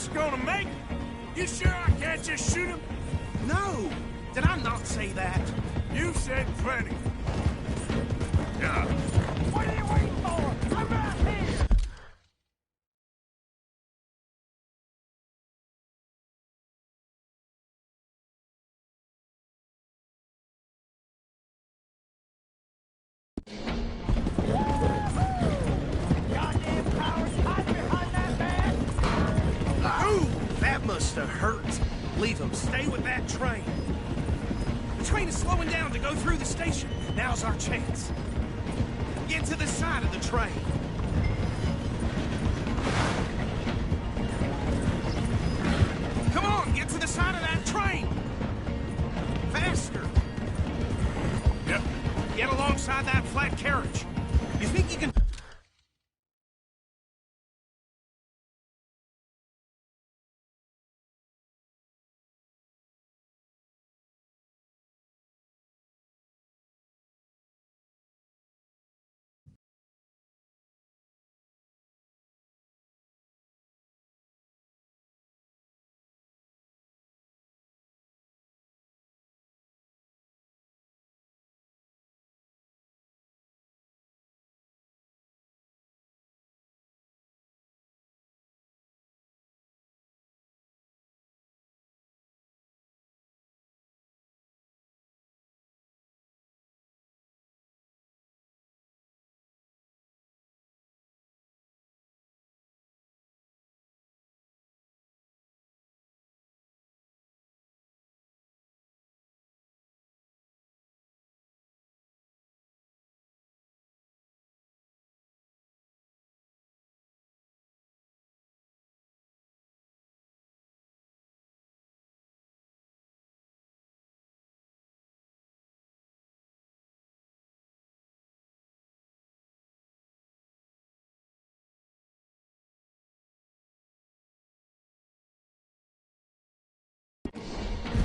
This is gonna make it. You sure I can't just shoot him? No! Did I not say that? You said plenty. Yeah. What are you waiting for? I'm right here! Goddamn cowards, hide behind that bag! Ooh, that must have hurt. Leave him. Stay with that train. The train is slowing down to go through the station. Now's our chance. Get to the side of the train. Come on, get to the side of that train. Faster. Yep. Get alongside that flat carriage. You think you can...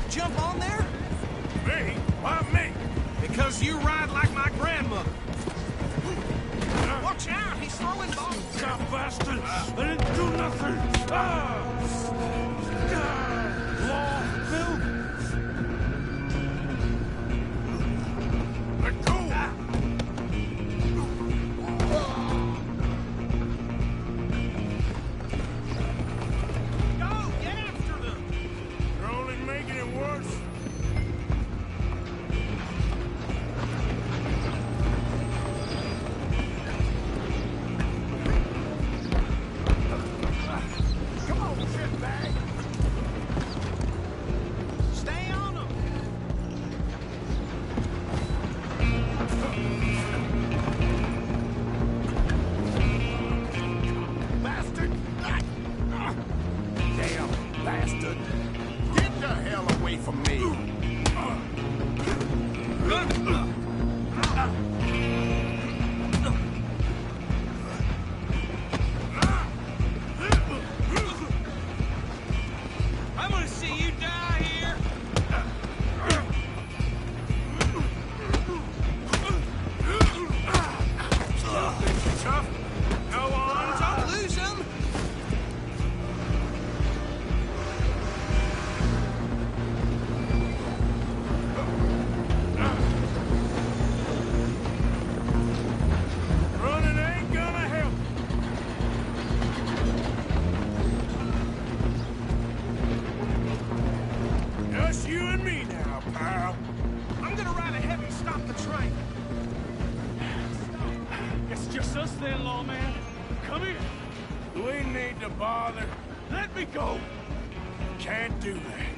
Jump on there? Me? Why me? Because you ride like my grandmother. Watch out, he's throwing bombs. Stop, bastard! I didn't do nothing! Law, Bill? Let go! Go, get after them. You're only making it worse. Come on, shitbag! Stay on them. Bastard! Damn bastard! Get the hell away from me! I'm gonna see you die here. Tough? Go on. Don't lose him. Running ain't gonna help. Just you and me now, pal. I'm gonna ride ahead and stop the train. It's just us then, lawman. Come here. We need to bother. Let me go. Can't do that.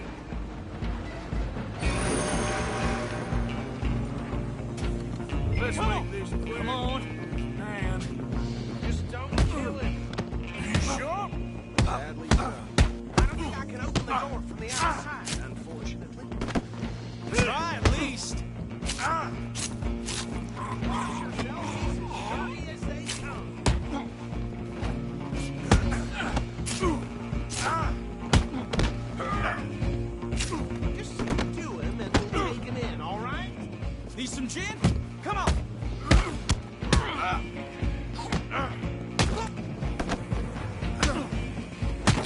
Let's make this clear. Come on. Man, Just don't kill him. you sure? Badly done. I don't think I can open the door from the outside, unfortunately. Try at least. Dirty as they come. Just do him and we'll take him in, all right? Need some gin? Come on.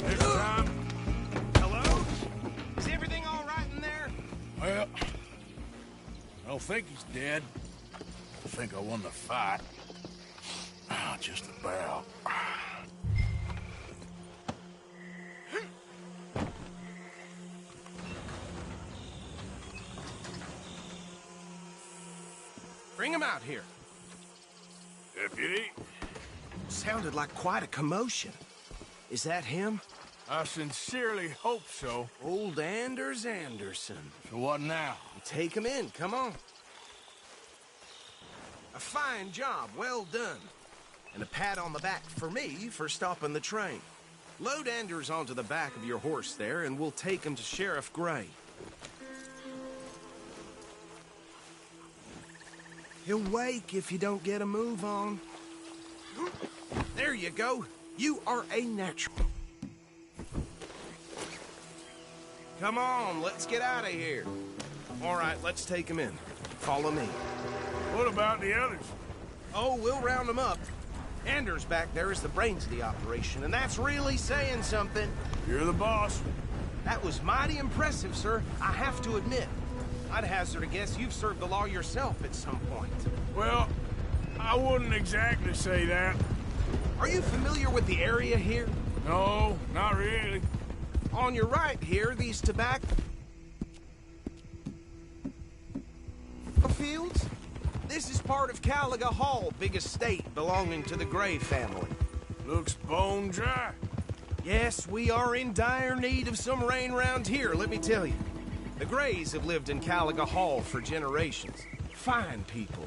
This time, I don't think he's dead. I think I won the fight. Ah, just about. Bring him out here. Deputy? Sounded like quite a commotion. Is that him? I sincerely hope so. Old Anders Anderson. So what now? Take him in, come on. A fine job, well done. And a pat on the back for me for stopping the train. Load Anders onto the back of your horse there, and we'll take him to Sheriff Gray. He'll wake if you don't get a move on. There you go. You are a natural. Come on, let's get out of here. All right, let's take him in. Follow me. What about the others? Oh, we'll round them up. Anders back there is the brains of the operation, and that's really saying something. You're the boss. That was mighty impressive, sir. I have to admit. I'd hazard a guess you've served the law yourself at some point. Well, I wouldn't exactly say that. Are you familiar with the area here? No, not really. On your right here, these tobacco fields? This is part of Caliga Hall, big estate belonging to the Gray family. Looks bone dry. Yes, we are in dire need of some rain round here, let me tell you. The Grays have lived in Caliga Hall for generations. Fine people.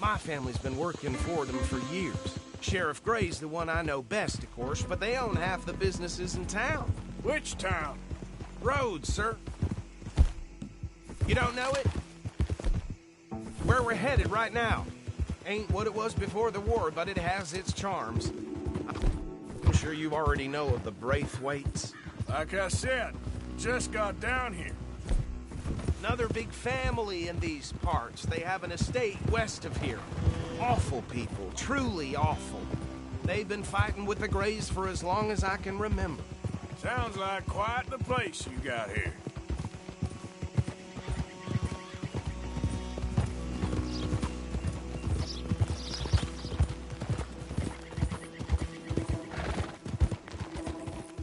My family's been working for them for years. Sheriff Gray's the one I know best, of course, but they own half the businesses in town. Which town? Rhodes, sir. You don't know it? Where we're headed right now. Ain't what it was before the war, but it has its charms. I'm sure you already know of the Braithwaites. Like I said, just got down here. Another big family in these parts. They have an estate west of here. Awful people, truly awful. They've been fighting with the Grays for as long as I can remember. Sounds like quite the place you got here.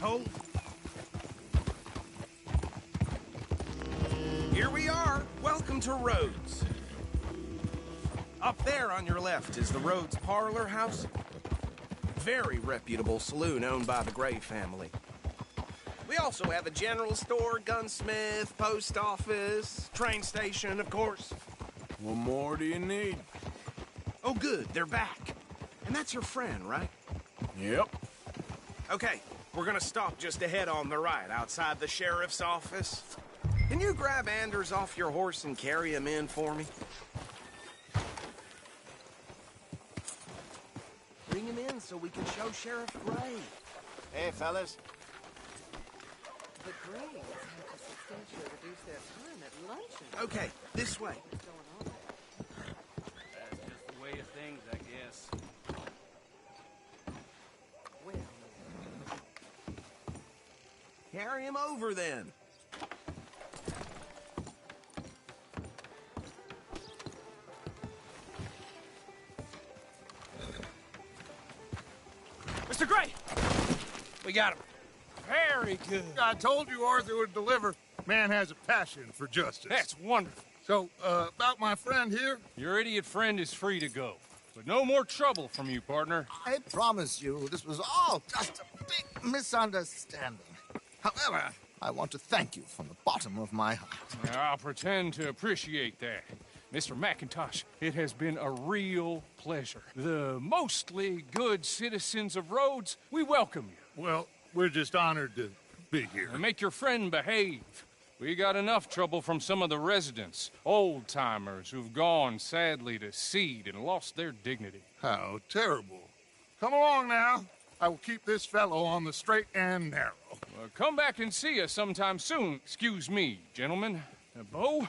Hold. Here we are. Welcome to Rhodes. Up there on your left is the Rhodes Parlor House. Very reputable saloon owned by the Gray family. We also have a general store, gunsmith, post office, train station, of course. What more do you need? Oh, good, they're back. And that's your friend, right? Yep. Okay, we're gonna stop just ahead on the right, outside the sheriff's office. Can you grab Anders off your horse and carry him in for me? Bring him in so we can show Sheriff Gray. Hey, fellas. The Grays had to substantially reduce their time at luncheon. Okay, this way. What's going on there? That's just the way of things, I guess. Well, Carry him over then. Mr. Gray! We got him. Very good. I told you Arthur would deliver. Man has a passion for justice. That's wonderful. So, about my friend here? Your idiot friend is free to go. But no more trouble from you, partner. I promise you, this was all just a big misunderstanding. However, I want to thank you from the bottom of my heart. I'll pretend to appreciate that. Mr. McIntosh, it has been a real pleasure. The mostly good citizens of Rhodes, we welcome you. Well, we're just honored to be here. And make your friend behave. We got enough trouble from some of the residents, old-timers who've gone, sadly, to seed and lost their dignity. How terrible. Come along now. I will keep this fellow on the straight and narrow. Come back and see us sometime soon. Excuse me, gentlemen. Bo,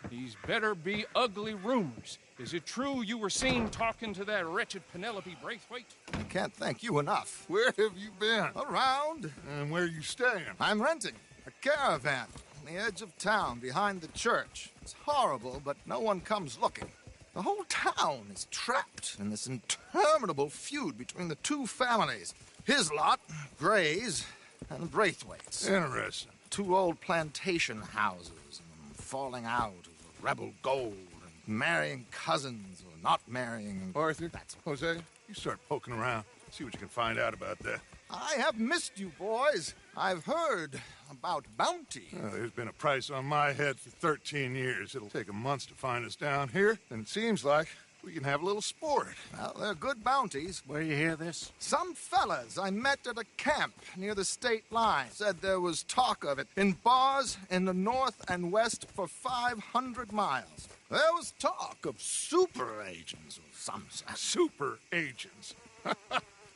these better be ugly rumors. Is it true you were seen talking to that wretched Penelope Braithwaite? I can't thank you enough. Where have you been? Around. And where you staying? I'm renting a caravan. on the edge of town, behind the church. It's horrible, but no one comes looking. The whole town is trapped in this interminable feud between the two families. His lot, Gray's, and Braithwaite's. Interesting. Two old plantation houses, and falling out over rebel gold, and marrying cousins or not marrying. Arthur, That's Jose, you start poking around. See what you can find out about that. I have missed you, boys. I've heard about bounty. There's been a price on my head for 13 years. It'll take a month to find us down here, and it seems like we can have a little sport. Well, they're good bounties. Where you hear this? Some fellas I met at a camp near the state line said there was talk of it in bars in the north and west for 500 miles. There was talk of super agents or some such. Super agents.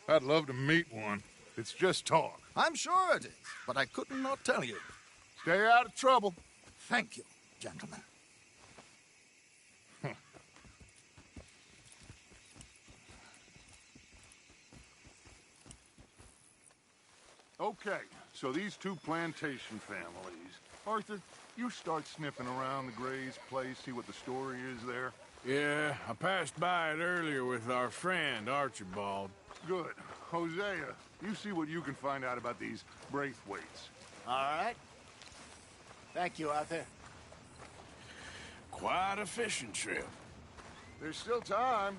I'd love to meet one. It's just talk. I'm sure it is, but I couldn't not tell you. Stay out of trouble. Thank you, gentlemen. Okay, so these two plantation families. Arthur, you start sniffing around the Gray's place, see what the story is there. Yeah, I passed by it earlier with our friend, Archibald. Good. Hosea, you see what you can find out about these Braithwaites. All right. Thank you, Arthur. Quite a fishing trip. There's still time.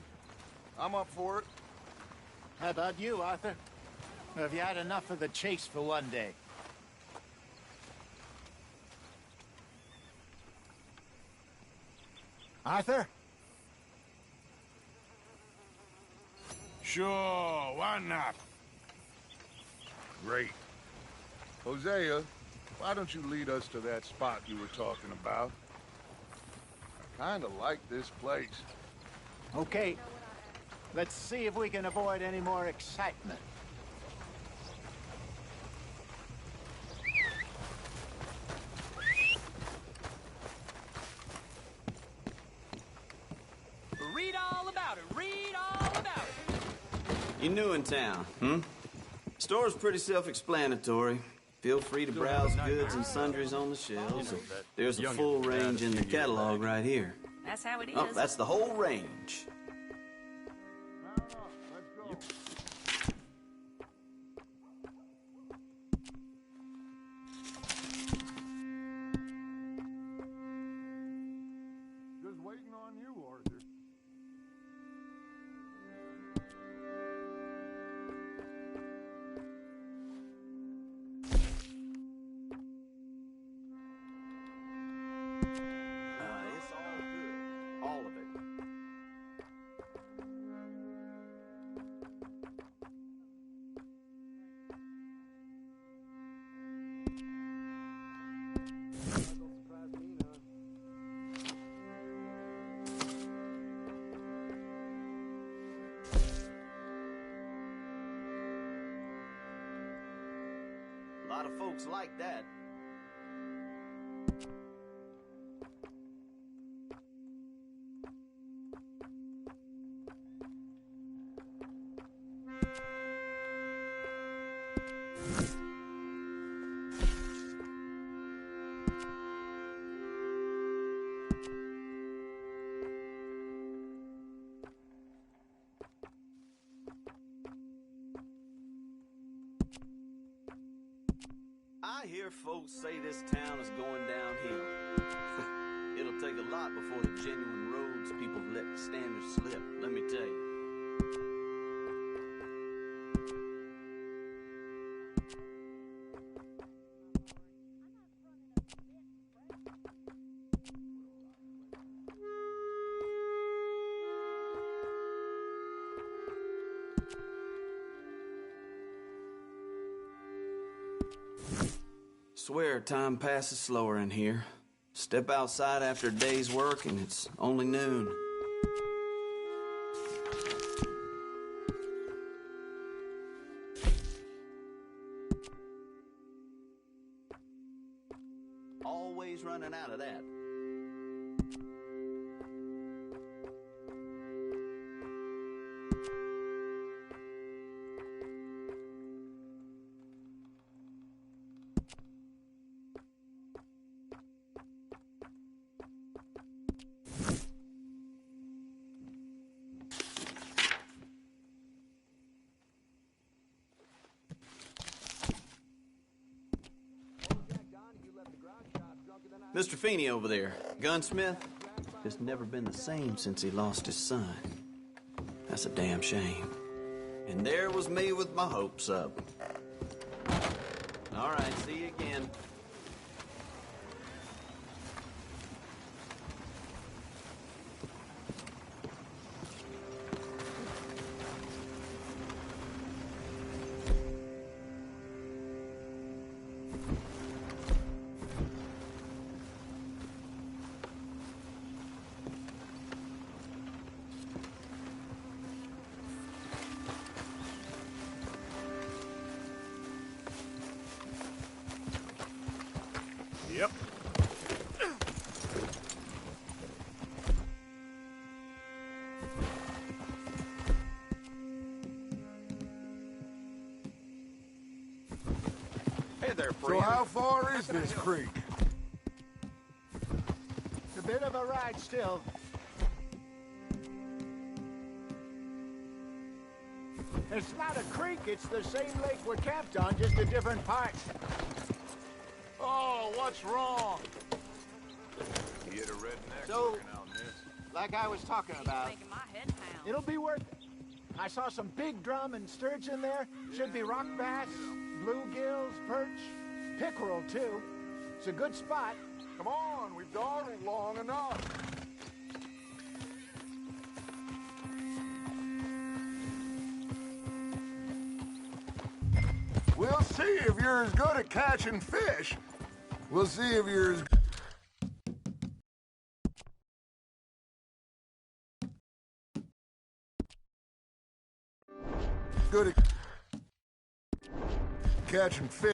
I'm up for it. How about you, Arthur? Or have you had enough of the chase for one day? Arthur? Sure, why not? Great. Hosea, why don't you lead us to that spot you were talking about? I kind of like this place. Okay. Let's see if we can avoid any more excitement. Read all about it. Read all about it. You new in town, hmm? Store's pretty self-explanatory. Feel free to browse goods and sundries on the shelves. There's a full range in the catalog right here. That's how it is. Oh, that's the whole range. Just waiting on you, Arthur. It's all good. All of it. A lot of folks like that. I hear folks say this town is going downhill. It'll take a lot before the genuine roads people let the standards slip, let me tell you. Swear time passes slower in here. Step outside after a day's work and it's only noon. Always running out of that. Mr. Feeney over there, gunsmith, just never been the same since he lost his son. That's a damn shame. And there was me with my hopes up. All right, see you again. Yep. Hey there, So friend. how far is this creek? It's a bit of a ride still. It's not a creek, it's the same lake we're camped on, just a different part. Oh, what's wrong? Get a redneck So- working out in this. Like I was talking about, Making my head pound. it'll be worth it. I saw some big drum and sturgeon there. Should be rock bass, bluegills, perch, pickerel too. It's a good spot. Come on, we've dawdled long enough. We'll see if you're as good at catching fish. We'll see if you're as good at catching fish.